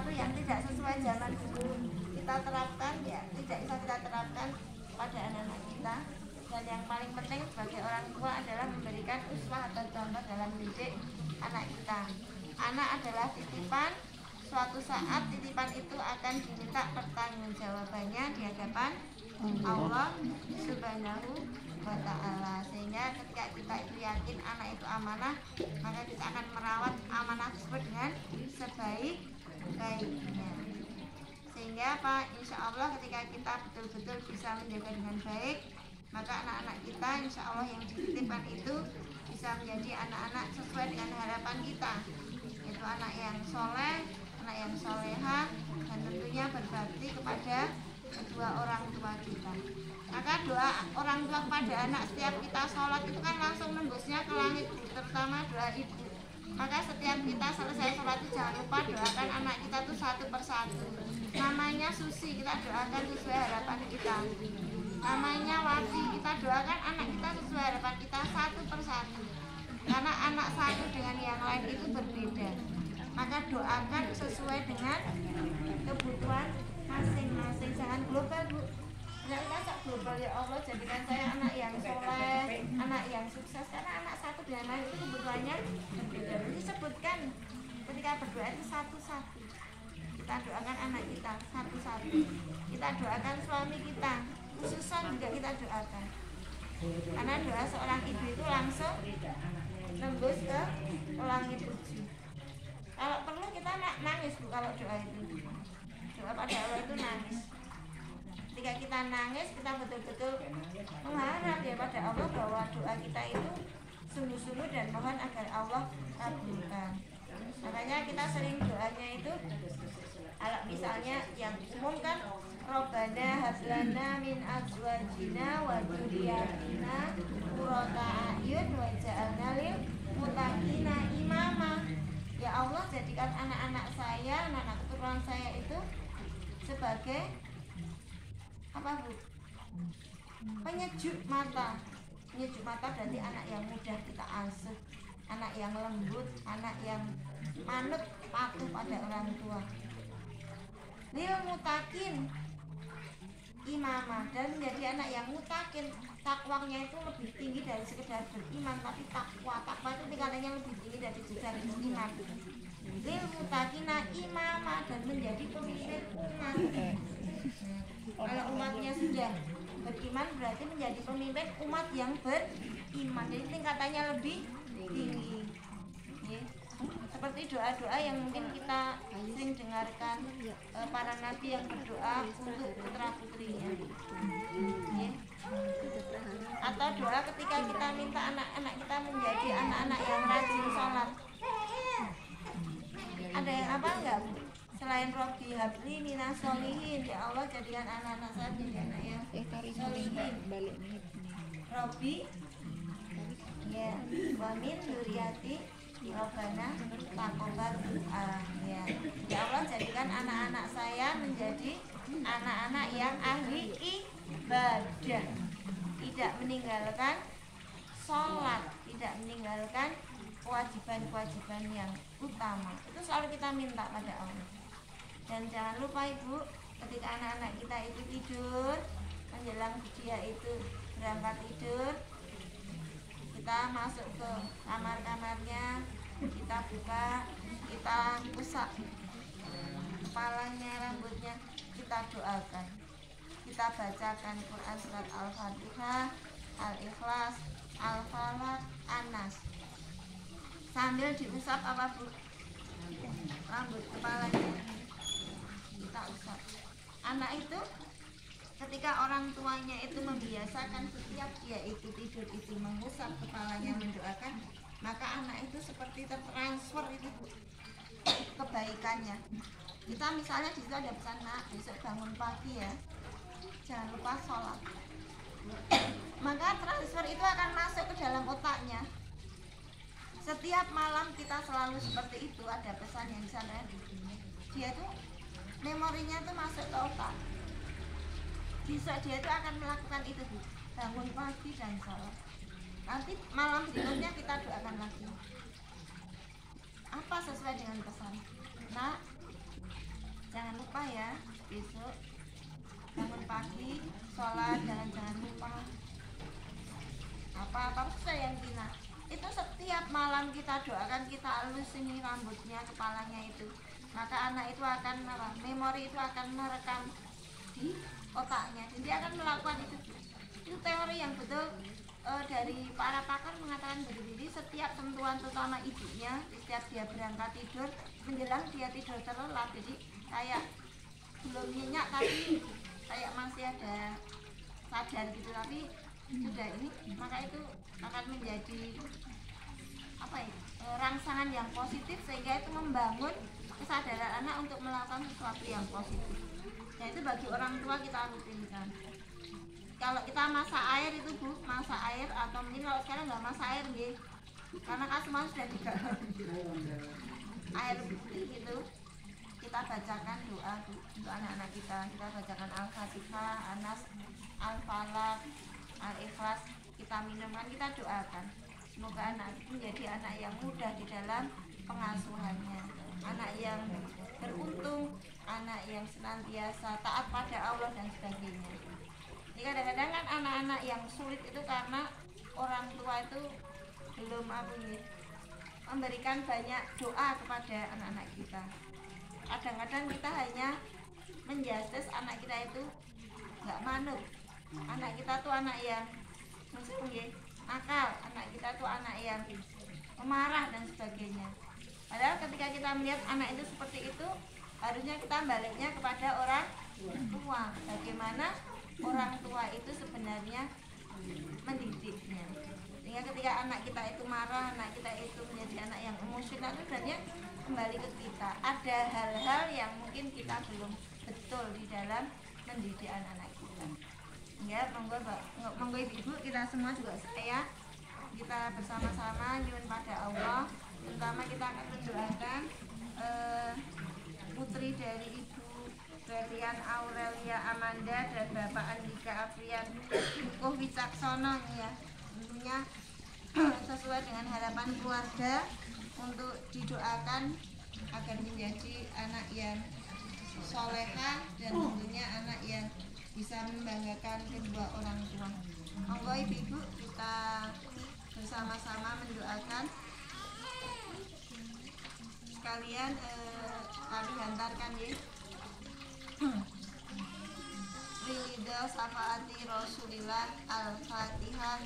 sesuatu yang tidak sesuai zaman dulu kita terapkan, ya tidak bisa kita terapkan pada anak-anak kita. Dan yang paling penting sebagai orang tua adalah memberikan uswah atau contoh dalam mendidik anak kita. Anak adalah titipan, suatu saat titipan itu akan diminta pertanggungjawabannya di hadapan Allah Subhanahu wa ta'ala. Sehingga ketika kita itu yakin anak itu amanah, maka kita akan merawat amanah tersebut dengan sebaik-baiknya. Sehingga apa? Insya Allah ketika kita betul-betul bisa menjaga dengan baik, maka anak-anak kita insya Allah yang dititipkan itu bisa menjadi anak-anak sesuai dengan harapan kita, yaitu anak yang soleh, anak yang soleha, dan tentunya berbakti kepada kedua orang tua kita. Maka doa orang tua kepada anak setiap kita sholat itu kan langsung nembusnya ke langit, terutama doa ibu. Maka setiap kita selesai sholat itu jangan lupa doakan anak kita tuh satu persatu. Namanya Susi, kita doakan sesuai harapan kita. Namanya Wati, kita doakan anak kita sesuai harapan kita satu persatu. Karena anak satu dengan yang lain itu berbeda. Maka doakan sesuai dengan kebutuhan masing-masing. Jangan global, Bu. Jangan masak global, ya Allah jadikan saya anak yang soleh, anak yang sukses. Karena anak satu dengan lain itu kebutuhannya berbeda. Jadi sebutkan ketika berdoa itu satu-satu. Kita doakan anak kita satu-satu. Kita doakan suami kita, khususan juga kita doakan. Karena doa seorang ibu itu langsung nembus ke langit tujuh. Kalau perlu kita nangis, Bu, kalau doa itu. Doa pada Allah itu nangis. Ketika kita nangis, kita betul-betul mengharap ya pada Allah bahwa doa kita itu sungguh-sungguh dan mohon agar Allah kabulkan. Makanya kita sering doanya itu, kalau misalnya yang umum kan, Robbana hablana min azwajina wa dzurriyyatina qurrata a'yun waj'alna lil muttaqina imama. Ya Allah, jadikan anak-anak saya, anak-anak keturunan saya itu sebagai apa, Bu? Penyejuk mata. Penyejuk mata berarti anak yang mudah kita asuh, anak yang lembut, anak yang manut patuh pada orang tua. Lil mutakin imamah, dan menjadi anak yang mutakin, takwanya itu lebih tinggi dari sekedar beriman, tapi takwa itu tingkatannya lebih tinggi dari sekedar beriman. Lil mutakina imamah, dan menjadi pemimpin umat. Kalau umatnya sudah beriman berarti menjadi pemimpin umat yang beriman, jadi tingkatannya lebih tinggi. Seperti doa-doa yang mungkin kita sering dengarkan para nabi yang berdoa untuk putra-putrinya, atau doa ketika kita minta anak-anak kita menjadi anak-anak yang rajin sholat. Ada yang apa enggak, Bu? Selain Robbi habli minas solihin, ya Allah jadikan anak-anak saya menjadi anak yang solihin. Robbi ya wamin dzurriyyati Robbana taqabbal du'a. Ya Allah jadikan anak-anak saya menjadi anak-anak yang ahli ibadah, tidak meninggalkan sholat, tidak meninggalkan kewajiban-kewajiban yang utama. Itu selalu kita minta pada Allah. Dan jangan lupa, Ibu, ketika anak-anak kita itu tidur, menjelang dia itu berangkat tidur, kita masuk ke kamar-kamarnya, kita buka, kita usap kepalanya, rambutnya, kita doakan, kita bacakan Quran surat Al-Fatihah, Al-Ikhlas, Al-Falaq, An-Nas, sambil diusap apa, Bu? Rambut kepalanya kita usap. Anak itu ketika orang tuanya itu membiasakan setiap dia itu tidur itu mengusap kepalanya, mendoakan, maka anak itu seperti tertransfer itu kebaikannya. Kita misalnya di situ ada pesan, nak besok bangun pagi ya, jangan lupa sholat. Maka transfer itu akan masuk ke dalam otaknya. Setiap malam kita selalu seperti itu, ada pesan yang di sana. Dia tuh memorinya tuh masuk ke otak. Besok dia itu akan melakukan itu, Bu. Bangun pagi dan sholat. Nanti malam berikutnya kita doakan lagi. Apa sesuai dengan pesan? Nah, pagi sholat jangan lupa apa yang kita itu setiap malam kita doakan, kita halus ini rambutnya, kepalanya itu, maka anak itu akan memori itu akan merekam di otaknya, jadi akan melakukan itu teori yang betul. Dari para pakar mengatakan begini, setiap sentuhan terutama ibunya, setiap dia berangkat tidur menjelang dia tidur terlelap, jadi kayak belum nyenyak tapi kayak masih ada sadar gitu, tapi sudah ini, maka itu akan menjadi rangsangan yang positif, sehingga itu membangun kesadaran anak untuk melakukan sesuatu yang positif. Nah itu bagi orang tua kita rutinkan. Kalau kita masak air itu Bu, masak air, atau mungkin kalau sekarang nggak masak air gitu, karena kan semua sudah tidak air putih gitu, kita bacakan doa untuk anak-anak kita bacakan Al-Fatihah, Anas, Al-Falaq, Al-Ikhlas, kita minumkan, kita doakan semoga anak itu menjadi anak yang mudah di dalam pengasuhannya, anak yang beruntung, anak yang senantiasa taat pada Allah dan sebagainya. Kadang-kadang kan anak-anak yang sulit itu karena orang tua itu belum memberikan banyak doa kepada anak-anak kita. Kadang-kadang kita hanya menjudge anak kita itu nggak manut, anak kita tuh anak yang nakal, anak kita tuh anak yang pemarah dan sebagainya. Padahal ketika kita melihat anak itu seperti itu, harusnya kita baliknya kepada orang tua, bagaimana orang tua itu sebenarnya mendidiknya, sehingga ketika anak kita itu marah, anak kita itu menjadi anak yang emosional, itu sebenarnya kembali ke kita. Ada hal-hal yang mungkin kita belum betul di dalam mendidik anak-anak kita. Ya, monggo ibu kita semua juga kita bersama-sama nyuwun pada Allah, terutama kita akan mendoakan putri dari Ibu Berlian Aurelia Amanda dan Bapak Andika Afrian Kukuh Wicaksono ya, tentunya sesuai dengan harapan keluarga untuk didoakan agar menjadi anak yang soleha dan tentunya anak yang bisa membanggakan kedua orang tua. Monggo ibu kita bersama-sama mendoakan. Sekalian kami hantarkan ya Ridha Syafaati Rasulillah Al-Fatihah.